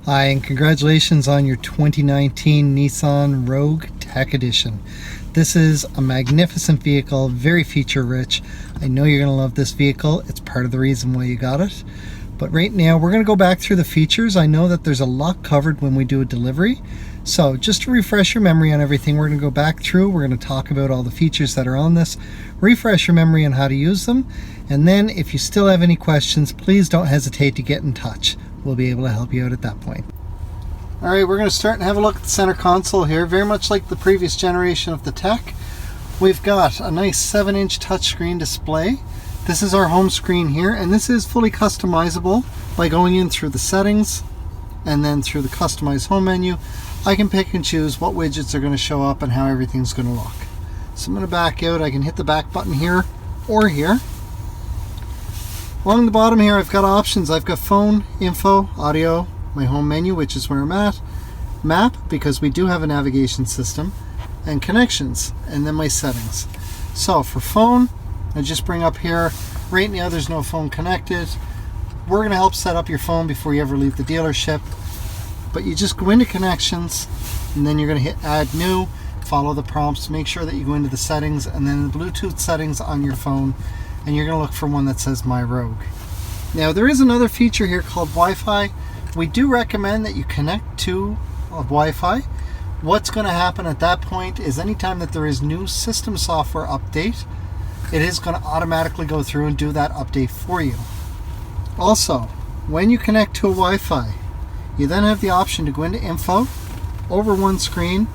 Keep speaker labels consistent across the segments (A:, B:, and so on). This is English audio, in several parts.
A: Hi, and congratulations on your 2019 Nissan Rogue Tech Edition. This is a magnificent vehicle, very feature rich. I know you're going to love this vehicle. It's part of the reason why you got it. But right now we're going to go back through the features. I know that there's a lot covered when we do a delivery. So just to refresh your memory on everything, we're going to go back through. We're going to talk about all the features that are on this, refresh your memory on how to use them. And then if you still have any questions, please don't hesitate to get in touch. We'll be able to help you out at that point. All right, we're going to start and have a look at the center console here. Very much like the previous generation of the Tech. We've got a nice 7-inch touchscreen display. This is our home screen here, and this is fully customizable by going in through the settings and then through the customized home menu. I can pick and choose what widgets are going to show up and how everything's going to look. So I'm going to back out. I can hit the back button here or here. Along the bottom here, I've got options. I've got phone, info, audio, my home menu, which is where I'm at, map, because we do have a navigation system, and connections, and then my settings. So for phone, I just bring up here, right now there's no phone connected. We're going to help set up your phone before you ever leave the dealership. But you just go into connections, and then you're going to hit add new, follow the prompts, make sure that you go into the settings, and then the Bluetooth settings on your phone, and you're going to look for one that says My Rogue. Now there is another feature here called Wi-Fi. We do recommend that you connect to Wi-Fi. What's going to happen at that point is anytime that there is new system software update, it is going to automatically go through and do that update for you. Also, when you connect to a Wi-Fi, you then have the option to go into info, over one screen,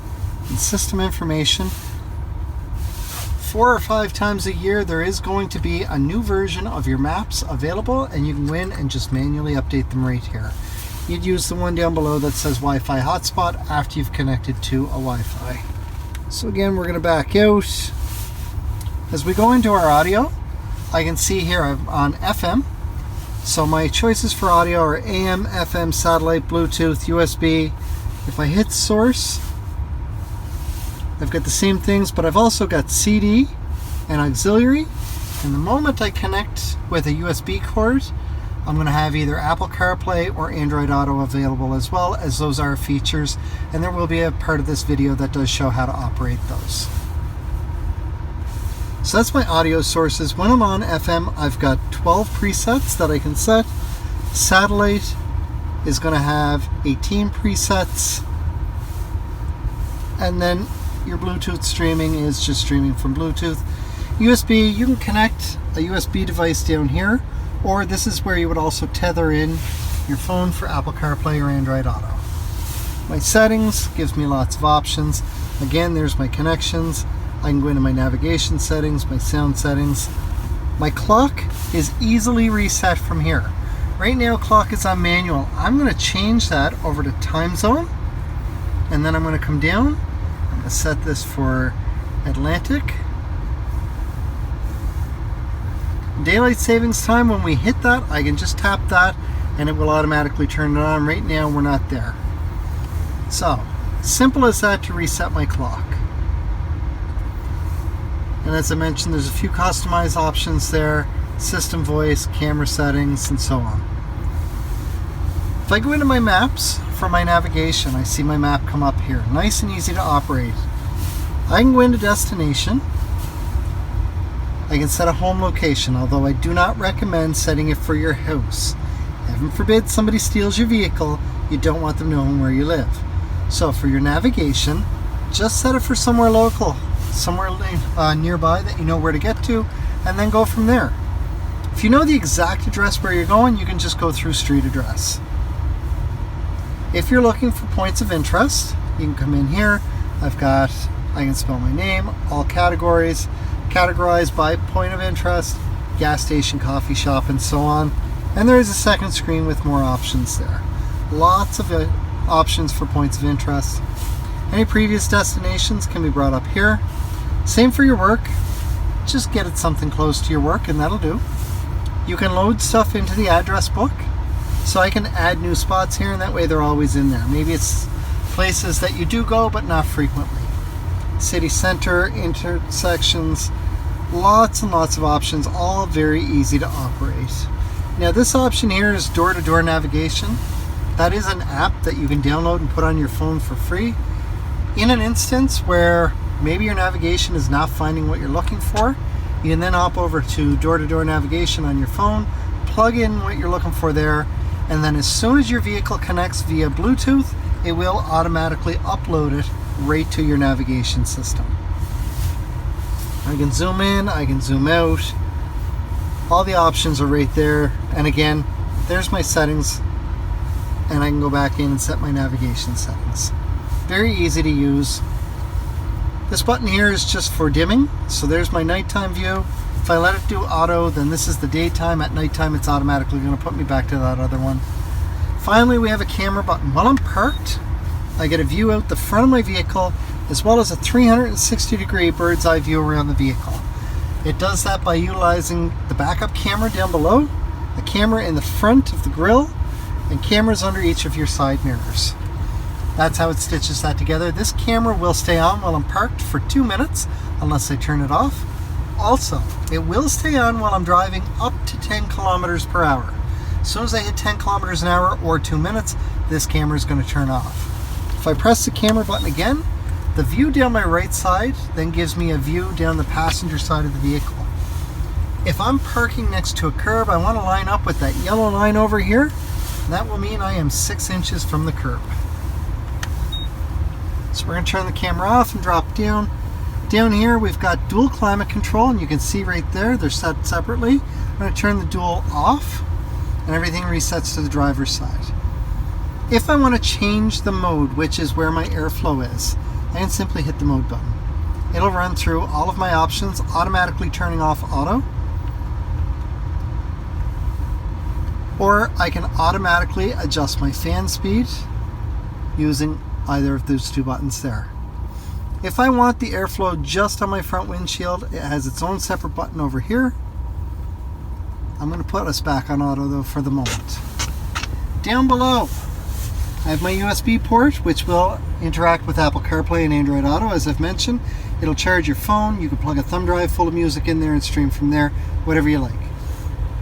A: and system information. 4 or 5 times a year there is going to be a new version of your maps available, and you can go in and just manually update them right here. You'd use the one down below that says Wi-Fi hotspot after you've connected to a Wi-Fi. So again, we're going to back out. As we go into our audio, I can see here I'm on FM. So my choices for audio are AM, FM, satellite, Bluetooth, USB. If I hit source, I've got the same things, but I've also got CD and auxiliary. And the moment I connect with a USB cord, I'm going to have either Apple CarPlay or Android Auto available, as well as those are features. And there will be a part of this video that does show how to operate those. So that's my audio sources. When I'm on FM, I've got 12 presets that I can set. Satellite is going to have 18 presets. And then your Bluetooth streaming is just streaming from Bluetooth. USB, you can connect a USB device down here, or this is where you would also tether in your phone for Apple CarPlay or Android Auto. My settings gives me lots of options. Again, there's my connections. I can go into my navigation settings, my sound settings. My clock is easily reset from here. Right now, clock is on manual. I'm going to change that over to time zone, and then I'm going to come down. I'm going to set this for Atlantic. Daylight savings time, when we hit that, I can just tap that and it will automatically turn it on. Right now, we're not there. So, simple as that to reset my clock. And as I mentioned, there's a few customized options there, system voice, camera settings, and so on. If I go into my maps for my navigation, I see my map come up here. Nice and easy to operate. I can go into destination. I can set a home location, although I do not recommend setting it for your house. Heaven forbid somebody steals your vehicle, you don't want them knowing where you live. So for your navigation, just set it for somewhere local, somewhere nearby that you know where to get to, and then go from there. If you know the exact address where you're going, you can just go through street address. If you're looking for points of interest, you can come in here. I can spell my name, all categories, categorized by point of interest, gas station, coffee shop, and so on. And there is a second screen with more options there. Lots of options for points of interest. Any previous destinations can be brought up here. Same for your work. Just get it something close to your work and that'll do. You can load stuff into the address book. So I can add new spots here, and that way they're always in there. Maybe it's places that you do go but not frequently. City center, intersections, lots and lots of options, all very easy to operate. Now this option here is door-to-door navigation. That is an app that you can download and put on your phone for free. In an instance where maybe your navigation is not finding what you're looking for, you can then hop over to door-to-door navigation on your phone, plug in what you're looking for there, and then as soon as your vehicle connects via Bluetooth, it will automatically upload it right to your navigation system. I can zoom in, I can zoom out. All the options are right there. And again, there's my settings, and I can go back in and set my navigation settings. Very easy to use. This button here is just for dimming. So there's my nighttime view. If I let it do auto, then this is the daytime. At nighttime, it's automatically going to put me back to that other one. Finally, we have a camera button. While I'm parked, I get a view out the front of my vehicle, as well as a 360-degree bird's eye view around the vehicle. It does that by utilizing the backup camera down below, a camera in the front of the grille, and cameras under each of your side mirrors. That's how it stitches that together. This camera will stay on while I'm parked for 2 minutes, unless I turn it off. Also, it will stay on while I'm driving up to 10 kilometers per hour. As soon as I hit 10 kilometers an hour or 2 minutes, this camera is going to turn off. If I press the camera button again, the view down my right side then gives me a view down the passenger side of the vehicle. If I'm parking next to a curb, I want to line up with that yellow line over here. And that will mean I am 6 inches from the curb. So we're going to turn the camera off and drop down. Down here we've got dual climate control, and you can see right there they're set separately. I'm going to turn the dual off, and everything resets to the driver's side. If I want to change the mode, which is where my airflow is, I can simply hit the mode button. It'll run through all of my options, automatically turning off auto. Or I can automatically adjust my fan speed using either of those two buttons there. If I want the airflow just on my front windshield, it has its own separate button over here. I'm going to put us back on auto though for the moment. Down below, I have my USB port, which will interact with Apple CarPlay and Android Auto, as I've mentioned. It'll charge your phone. You can plug a thumb drive full of music in there and stream from there, whatever you like.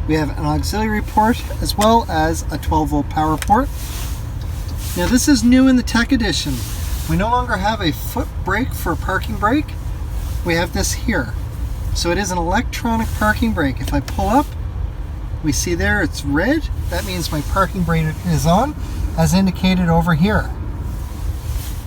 A: We have an auxiliary port as well as a 12-volt power port. Now this is new in the Tech Edition. We no longer have a foot brake for a parking brake. We have this here. So it is an electronic parking brake. If I pull up, we see there it's red. That means my parking brake is on, as indicated over here.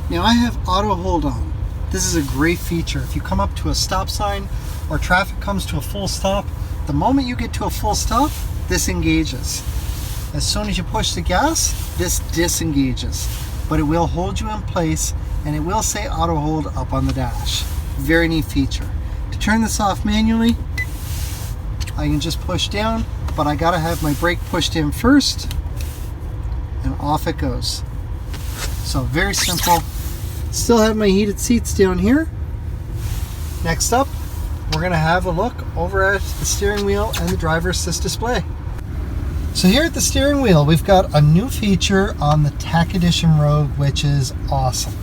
A: Now I have auto hold on. This is a great feature. If you come up to a stop sign or traffic comes to a full stop, the moment you get to a full stop, this engages. As soon as you push the gas, this disengages. But it will hold you in place, and it will say auto hold up on the dash. Very neat feature. To turn this off manually, I can just push down, but I gotta have my brake pushed in first, and off it goes. So very simple. Still have my heated seats down here. Next up, we're going to have a look over at the steering wheel and the driver assist display. So here at the steering wheel, we've got a new feature on the Tech Edition Rogue, which is awesome.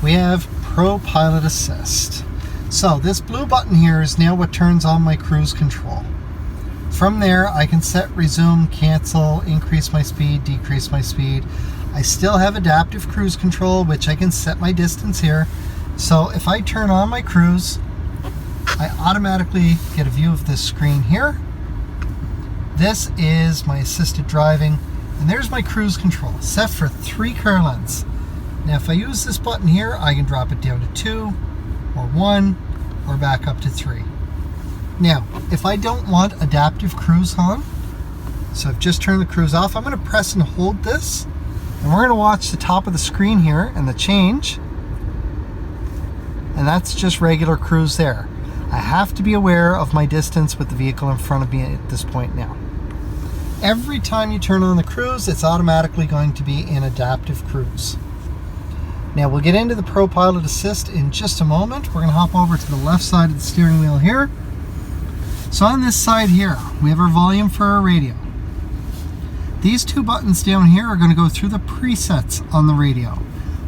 A: We have ProPilot Assist. So this blue button here is now what turns on my cruise control. From there, I can set resume, cancel, increase my speed, decrease my speed. I still have adaptive cruise control, which I can set my distance here. So if I turn on my cruise, I automatically get a view of this screen here. This is my assisted driving, and there's my cruise control, set for 3 car lengths. Now if I use this button here, I can drop it down to 2, or 1, or back up to 3. Now, if I don't want adaptive cruise on, so I've just turned the cruise off, I'm going to press and hold this, and we're going to watch the top of the screen here and the change. And that's just regular cruise there. I have to be aware of my distance with the vehicle in front of me at this point now. Every time you turn on the cruise, it's automatically going to be in adaptive cruise. Now we'll get into the ProPilot Assist in just a moment. We're going to hop over to the left side of the steering wheel here. So on this side here, we have our volume for our radio. These 2 buttons down here are going to go through the presets on the radio.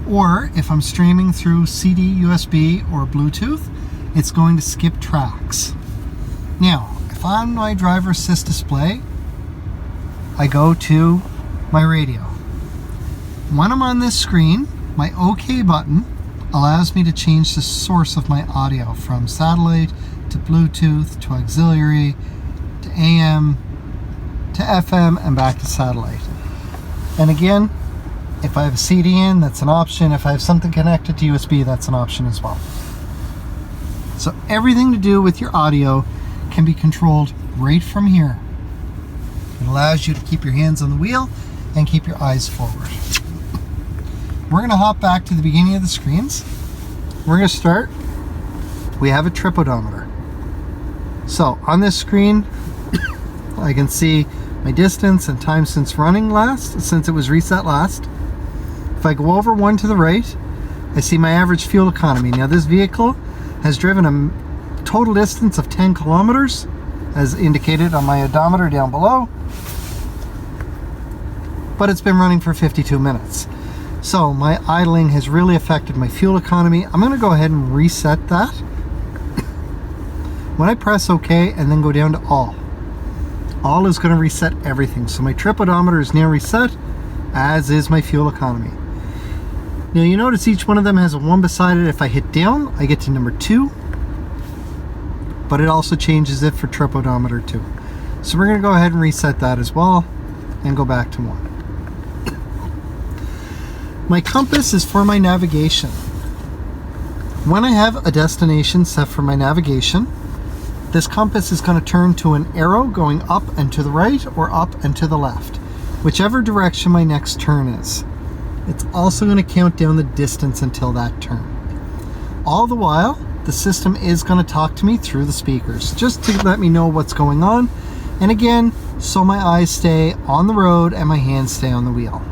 A: Or if I'm streaming through CD, USB, or Bluetooth, it's going to skip tracks. Now, if on my driver assist display, I go to my radio. When I'm on this screen, my OK button allows me to change the source of my audio from satellite to Bluetooth to auxiliary to AM to FM and back to satellite. And again, if I have a CD in, that's an option. If I have something connected to USB, that's an option as well. So everything to do with your audio can be controlled right from here. It allows you to keep your hands on the wheel and keep your eyes forward. We're going to hop back to the beginning of the screens. We're going to start. We have a trip odometer. So on this screen, I can see my distance and time since running last, since it was reset last. If I go over one to the right, I see my average fuel economy. Now this vehicle has driven a total distance of 10 kilometers, as indicated on my odometer down below, but it's been running for 52 minutes. So my idling has really affected my fuel economy. I'm going to go ahead and reset that. When I press OK and then go down to all is going to reset everything. So my trip odometer is now reset, as is my fuel economy. Now you notice each one of them has a 1 beside it. If I hit down, I get to number 2, but it also changes it for trip odometer too. So we're going to go ahead and reset that as well and go back to 1. My compass is for my navigation. When I have a destination set for my navigation, this compass is going to turn to an arrow going up and to the right or up and to the left, whichever direction my next turn is. It's also going to count down the distance until that turn. All the while, the system is going to talk to me through the speakers, just to let me know what's going on. And again, so my eyes stay on the road and my hands stay on the wheel.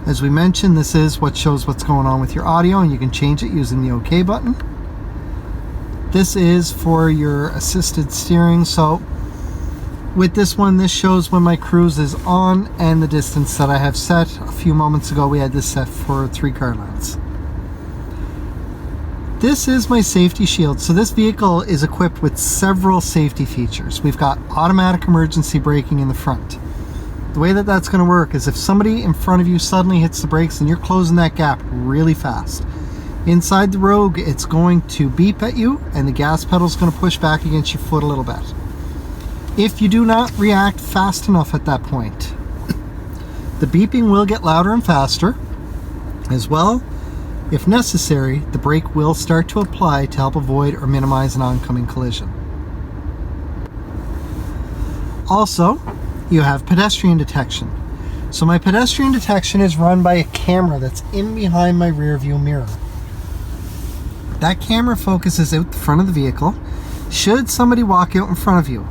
A: As we mentioned, this is what shows what's going on with your audio, and you can change it using the OK button. This is for your assisted steering. So with this one, this shows when my cruise is on and the distance that I have set. A few moments ago, we had this set for 3 car lengths. This is my safety shield. So this vehicle is equipped with several safety features. We've got automatic emergency braking in the front. The way that that's going to work is if somebody in front of you suddenly hits the brakes and you're closing that gap really fast, inside the Rogue, it's going to beep at you and the gas pedal is going to push back against your foot a little bit. If you do not react fast enough at that point, the beeping will get louder and faster. As well, if necessary, the brake will start to apply to help avoid or minimize an oncoming collision. Also, you have pedestrian detection. So my pedestrian detection is run by a camera that's in behind my rear view mirror. That camera focuses out the front of the vehicle should somebody walk out in front of you.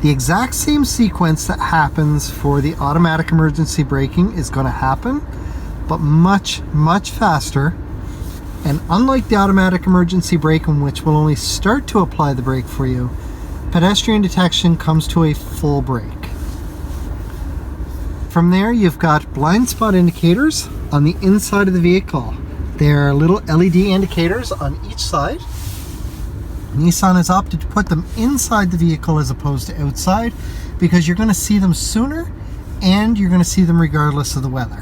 A: The exact same sequence that happens for the automatic emergency braking is going to happen, but much, much faster. And unlike the automatic emergency braking, which will only start to apply the brake for you, pedestrian detection comes to a full brake. From there, you've got blind spot indicators on the inside of the vehicle. There are little LED indicators on each side. Nissan has opted to put them inside the vehicle as opposed to outside because you're going to see them sooner and you're going to see them regardless of the weather.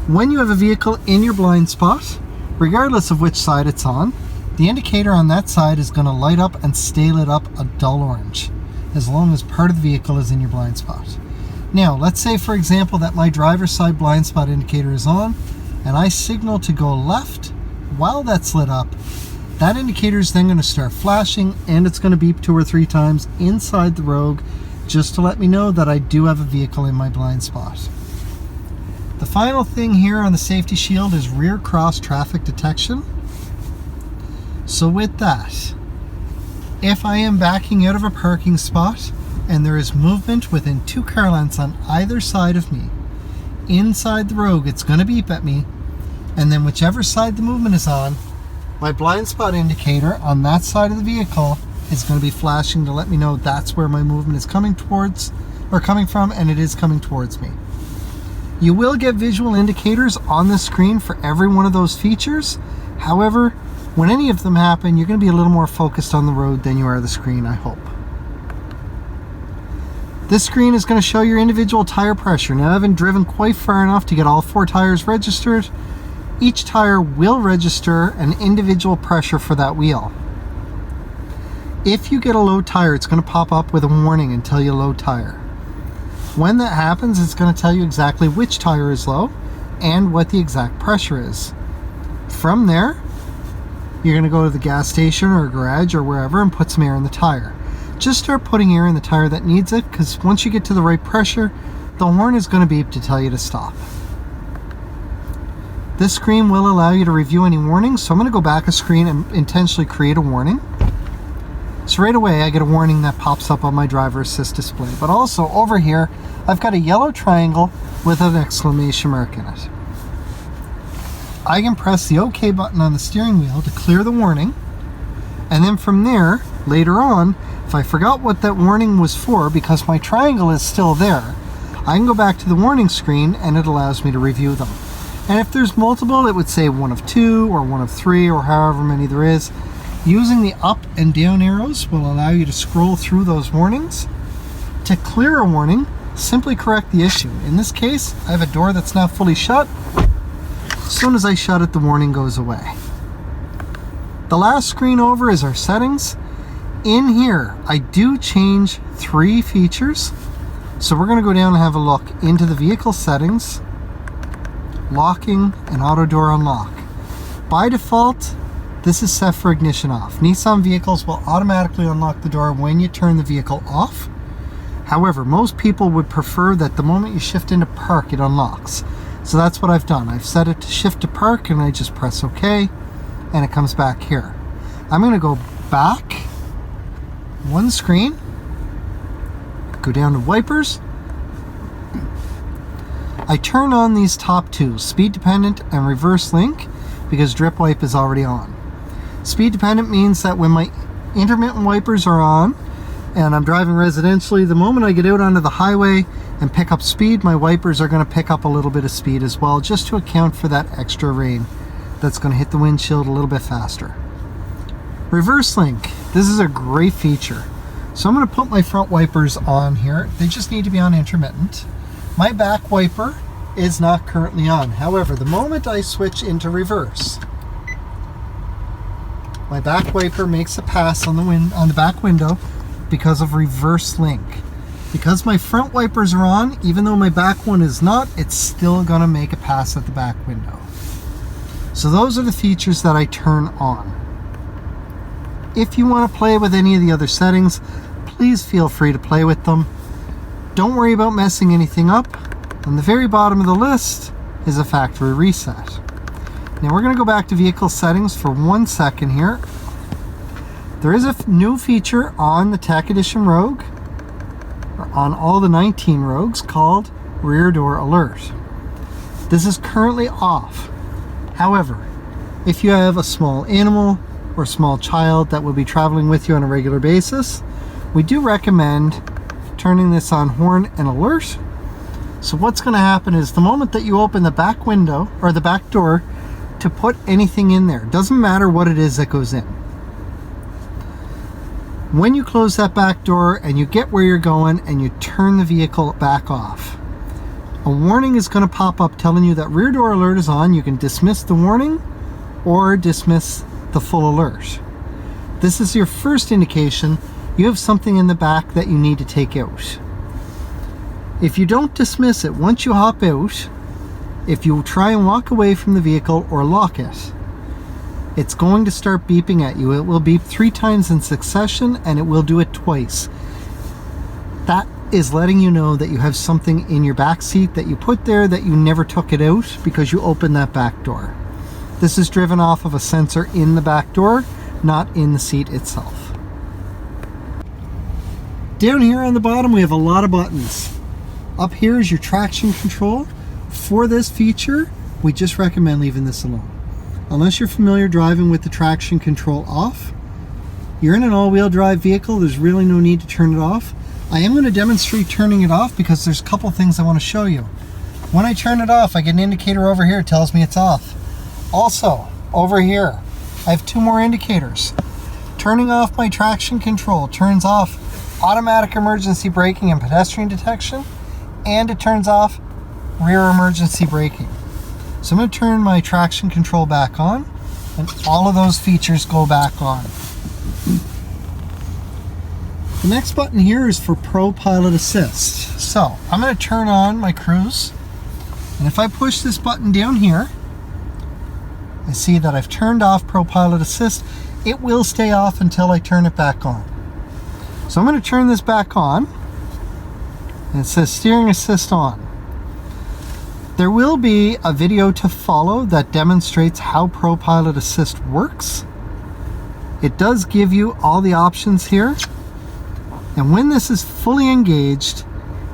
A: When you have a vehicle in your blind spot, regardless of which side it's on, the indicator on that side is going to light up and stay lit up a dull orange as long as part of the vehicle is in your blind spot. Now, let's say, for example, that my driver's side blind spot indicator is on and I signal to go left while that's lit up. That indicator is then going to start flashing and it's going to beep 2 or 3 times inside the Rogue just to let me know that I do have a vehicle in my blind spot. The final thing here on the safety shield is rear cross traffic detection. So with that, if I am backing out of a parking spot and there is movement within 2 car lengths on either side of me, inside the Rogue, it's going to beep at me, and then whichever side the movement is on, my blind spot indicator on that side of the vehicle is going to be flashing to let me know that's where my movement is coming towards or coming from, and it is coming towards me. You will get visual indicators on the screen for every one of those features. However, when any of them happen, you're going to be a little more focused on the road than you are the screen, I hope. This screen is going to show your individual tire pressure. Now I haven't driven quite far enough to get all 4 tires registered. Each tire will register an individual pressure for that wheel. If you get a low tire, it's going to pop up with a warning and tell you low tire. When that happens, it's going to tell you exactly which tire is low and what the exact pressure is. From there, you're going to go to the gas station or garage or wherever and put some air in the tire. Just start putting air in the tire that needs it, because once you get to the right pressure, the horn is going to beep to tell you to stop. This screen will allow you to review any warnings, so I'm going to go back a screen and intentionally create a warning. So right away I get a warning that pops up on my driver assist display. But also over here I've got a yellow triangle with an exclamation mark in it. I can press the OK button on the steering wheel to clear the warning, and then from there, later on, if I forgot what that warning was for, because my triangle is still there, I can go back to the warning screen and it allows me to review them. And if there's multiple, it would say 1 of 2 or 1 of 3 or however many there is. Using the up and down arrows will allow you to scroll through those warnings. To clear a warning, simply correct the issue. In this case, I have a door that's not fully shut. As soon as I shut it, the warning goes away. The last screen over is our settings. In here, I do change 3 features. So we're going to go down and have a look into the vehicle settings, locking, and auto door unlock. By default, this is set for ignition off. Nissan vehicles will automatically unlock the door when you turn the vehicle off. However, most people would prefer that the moment you shift into park, it unlocks. So that's what I've done. I've set it to shift to park and I just press OK and it comes back here. I'm going to go back 1 screen, go down to wipers. I turn on these top 2, speed dependent and reverse link, because drip wipe is already on. Speed dependent means that when my intermittent wipers are on and I'm driving residentially, the moment I get out onto the highway and pick up speed, my wipers are going to pick up a little bit of speed as well, just to account for that extra rain that's going to hit the windshield a little bit faster. Reverse link, this is a great feature. So I'm going to put my front wipers on here. They just need to be on intermittent. My back wiper is not currently on. However, the moment I switch into reverse, my back wiper makes a pass on the back window because of reverse link. Because my front wipers are on, even though my back one is not, it's still going to make a pass at the back window. So those are the features that I turn on. If you want to play with any of the other settings, please feel free to play with them. Don't worry about messing anything up. On the very bottom of the list is a factory reset. Now we're going to go back to vehicle settings for 1 second here. There is a new feature on the Tech Edition Rogue, or on all the 19 Rogues, called Rear Door Alert. This is currently off. However, if you have a small animal or small child that will be traveling with you on a regular basis, we do recommend turning this on horn and alert. So what's going to happen is the moment that you open the back window or the back door to put anything in there, doesn't matter what it is that goes in. When you close that back door and you get where you're going and you turn the vehicle back off, a warning is going to pop up telling you that rear door alert is on. You can dismiss the warning or dismiss the full alert. This is your first indication you have something in the back that you need to take out. If you don't dismiss it, once you hop out, if you try and walk away from the vehicle or lock it, it's going to start beeping at you. It will beep 3 times in succession and it will do it twice. That is letting you know that you have something in your back seat that you put there that you never took it out because you opened that back door. This is driven off of a sensor in the back door, not in the seat itself. Down here on the bottom we have a lot of buttons. Up here is your traction control. For this feature, we just recommend leaving this alone. Unless you're familiar driving with the traction control off, you're in an all-wheel drive vehicle, there's really no need to turn it off. I am going to demonstrate turning it off because there's a couple things I want to show you. When I turn it off, I get an indicator over here, it tells me it's off. Also, over here, I have 2 more indicators. Turning off my traction control turns off automatic emergency braking and pedestrian detection, and it turns off rear emergency braking. So I'm going to turn my traction control back on, and all of those features go back on. The next button here is for ProPilot Assist. So I'm going to turn on my cruise, and if I push this button down here, I see that I've turned off ProPilot Assist. It will stay off until I turn it back on. So I'm going to turn this back on, and it says steering assist on. There will be a video to follow that demonstrates how ProPilot Assist works. It does give you all the options here. And when this is fully engaged,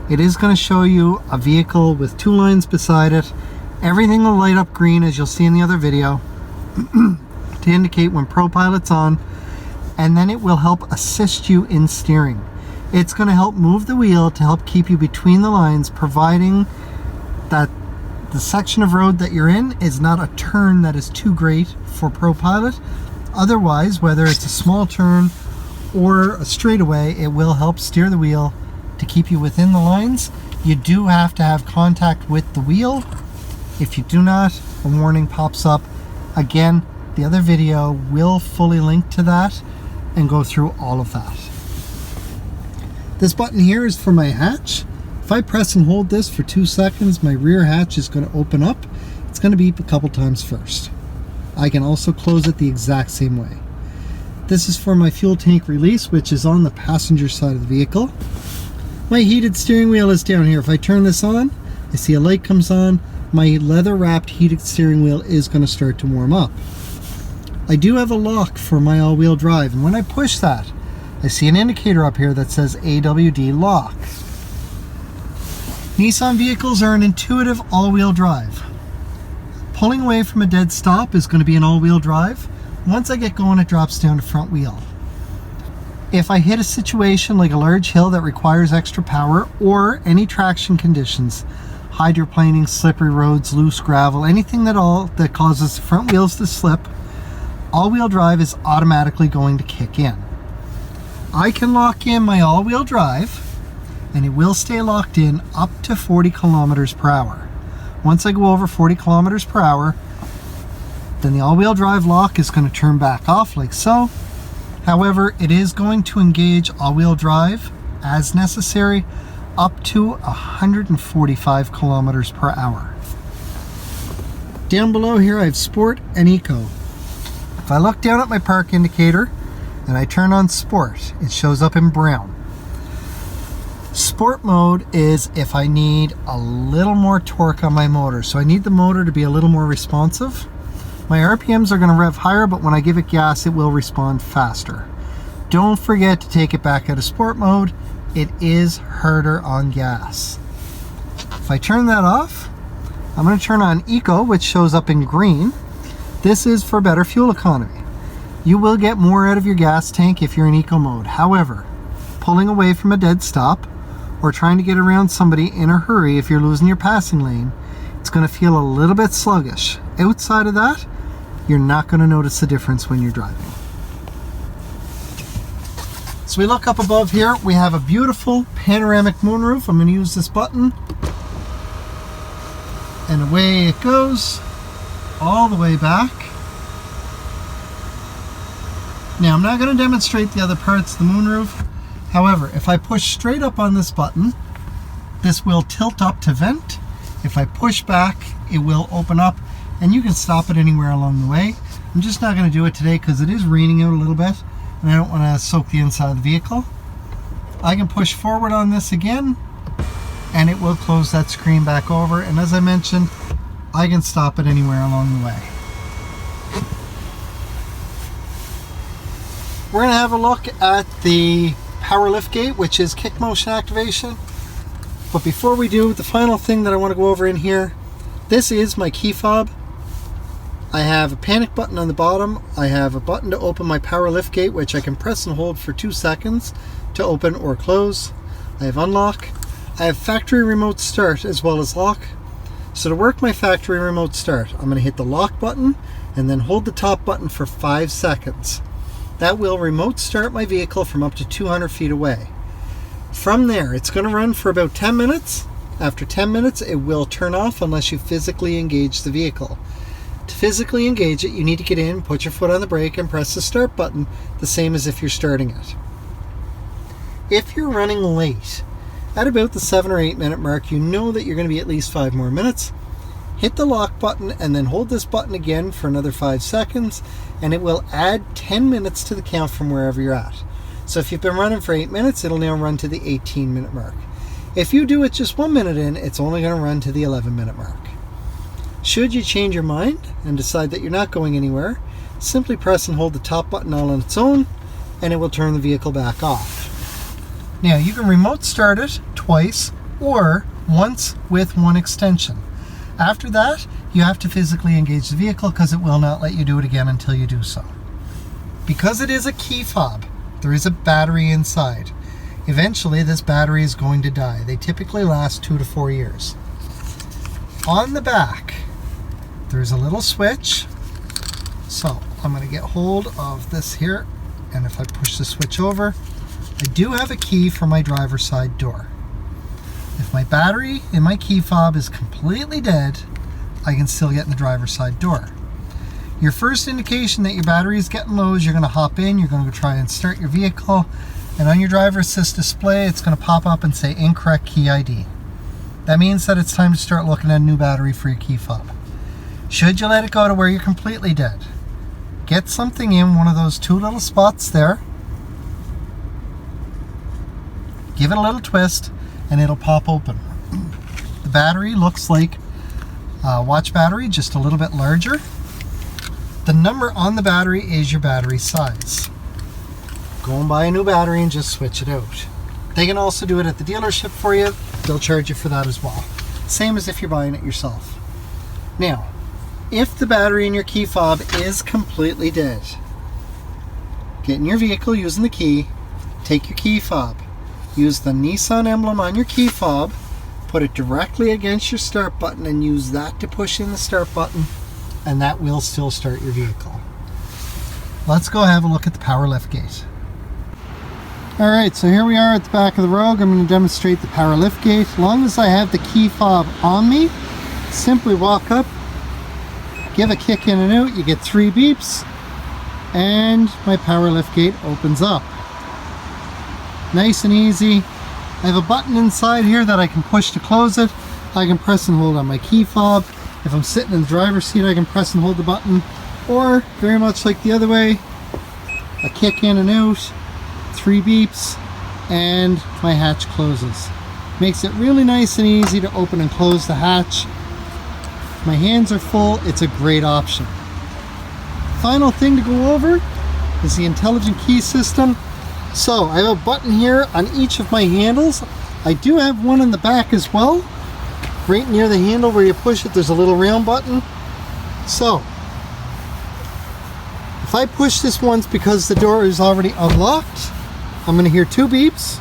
A: it is going to show you a vehicle with 2 lines beside it. Everything will light up green, as you'll see in the other video, to indicate when ProPilot's on, and then it will help assist you in steering. It's going to help move the wheel to help keep you between the lines, providing that the section of road that you're in is not a turn that is too great for ProPilot. Otherwise, whether it's a small turn or a straightaway, it will help steer the wheel to keep you within the lines. You do have to have contact with the wheel. If you do not, a warning pops up. Again, the other video will fully link to that and go through all of that. This button here is for my hatch. If I press and hold this for 2 seconds, my rear hatch is going to open up. It's going to beep a couple times first. I can also close it the exact same way. This is for my fuel tank release, which is on the passenger side of the vehicle. My heated steering wheel is down here. If I turn this on, I see a light comes on. My leather wrapped heated steering wheel is going to start to warm up. I do have a lock for my all-wheel drive, and when I push that, I see an indicator up here that says AWD lock. Nissan vehicles are an intuitive all-wheel drive. Pulling away from a dead stop is going to be an all-wheel drive. Once I get going, it drops down to front wheel. If I hit a situation like a large hill that requires extra power, or any traction conditions, hydroplaning, slippery roads, loose gravel, anything that causes the front wheels to slip, all-wheel drive is automatically going to kick in. I can lock in my all-wheel drive, and it will stay locked in up to 40 kilometers per hour. Once I go over 40 kilometers per hour, then the all-wheel drive lock is going to turn back off like so. However, it is going to engage all-wheel drive as necessary up to 145 kilometers per hour. Down below here I have Sport and Eco. If I look down at my park indicator and I turn on Sport, it shows up in brown. Sport mode is if I need a little more torque on my motor. So I need the motor to be a little more responsive. My RPMs are going to rev higher, but when I give it gas, it will respond faster. Don't forget to take it back out of sport mode. It is harder on gas. If I turn that off, I'm going to turn on Eco, which shows up in green. This is for better fuel economy. You will get more out of your gas tank if you're in Eco mode. However, pulling away from a dead stop or trying to get around somebody in a hurry if you're losing your passing lane, it's going to feel a little bit sluggish. Outside of that, you're not going to notice the difference when you're driving. So we look up above here, we have a beautiful panoramic moonroof. I'm going to use this button, and away it goes all the way back. Now I'm not going to demonstrate the other parts of the moonroof. However, if I push straight up on this button, this will tilt up to vent. If I push back, it will open up, and you can stop it anywhere along the way. I'm just not going to do it today because it is raining out a little bit and I don't want to soak the inside of the vehicle. I can push forward on this again and it will close that screen back over, and as I mentioned, I can stop it anywhere along the way. We're going to have a look at the power liftgate, which is kick motion activation. But before we do, the final thing that I want to go over in here, this is my key fob. I have a panic button on the bottom. I have a button to open my power liftgate, which I can press and hold for 2 seconds to open or close. I have unlock. I have factory remote start as well as lock. So to work my factory remote start, I'm going to hit the lock button and then hold the top button for 5 seconds. That will remote start my vehicle from up to 200 feet away. From there, it's going to run for about 10 minutes. After 10 minutes, it will turn off unless you physically engage the vehicle. To physically engage it, you need to get in, put your foot on the brake, and press the start button, the same as if you're starting it. If you're running late, at about the 7 or 8 minute mark, you know that you're going to be at least 5 more minutes. Hit the lock button and then hold this button again for another 5 seconds, and it will add 10 minutes to the count from wherever you're at. So if you've been running for 8 minutes, it'll now run to the 18 minute mark. If you do it just 1 minute in, it's only going to run to the 11 minute mark. Should you change your mind and decide that you're not going anywhere, simply press and hold the top button all on its own, and it will turn the vehicle back off. Now you can remote start it twice or once with one extension. After that, you have to physically engage the vehicle because it will not let you do it again until you do so. Because it is a key fob, there is a battery inside. Eventually, this battery is going to die. They typically last 2 to 4 years. On the back, there's a little switch. So I'm going to get hold of this here, and if I push the switch over, I do have a key for my driver's side door. If my battery in my key fob is completely dead, I can still get in the driver's side door. Your first indication that your battery is getting low is you're going to hop in, you're going to try and start your vehicle, and on your driver assist display, it's going to pop up and say incorrect key ID. That means that it's time to start looking at a new battery for your key fob. Should you let it go to where you're completely dead, get something in one of those 2 little spots there, give it a little twist, and it'll pop open. The battery looks like a watch battery, just a little bit larger. The number on the battery is your battery size. Go and buy a new battery and just switch it out. They can also do it at the dealership for you. They'll charge you for that as well. Same as if you're buying it yourself. Now, if the battery in your key fob is completely dead, get in your vehicle using the key, take your key fob, use the Nissan emblem on your key fob, put it directly against your start button, and use that to push in the start button, and that will still start your vehicle. Let's go have a look at the power liftgate. Alright, so here we are at the back of the Rogue. I'm going to demonstrate the power liftgate. As long as I have the key fob on me, simply walk up, give a kick in and out, you get 3 beeps, and my power liftgate opens up. Nice and easy. I have a button inside here that I can push to close it. I can press and hold on my key fob. If I'm sitting in the driver's seat, I can press and hold the button. Or, very much like the other way, a kick in and out, 3 beeps, and my hatch closes. Makes it really nice and easy to open and close the hatch. If my hands are full, it's a great option. Final thing to go over is the intelligent key system. So I have a button here on each of my handles. I do have one in the back as well. Right near the handle where you push it, there's a little round button. So if I push this once because the door is already unlocked, I'm going to hear 2 beeps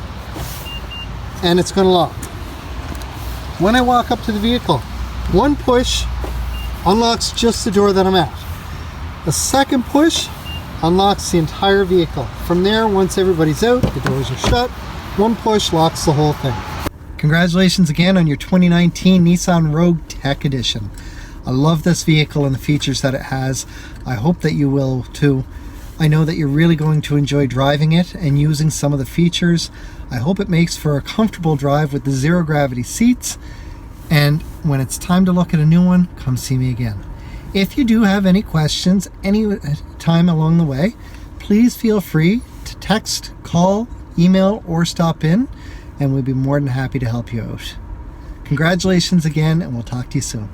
A: and it's going to lock. When I walk up to the vehicle, 1 push unlocks just the door that I'm at. The second push unlocks the entire vehicle. From there, once everybody's out, the doors are shut, 1 push locks the whole thing. Congratulations again on your 2019 Nissan Rogue Tech Edition. I love this vehicle and the features that it has. I hope that you will too. I know that you're really going to enjoy driving it and using some of the features. I hope it makes for a comfortable drive with the zero gravity seats. And when it's time to look at a new one, come see me again. If you do have any questions any time along the way, please feel free to text, call, email, or stop in, and we'd be more than happy to help you out. Congratulations again, and we'll talk to you soon.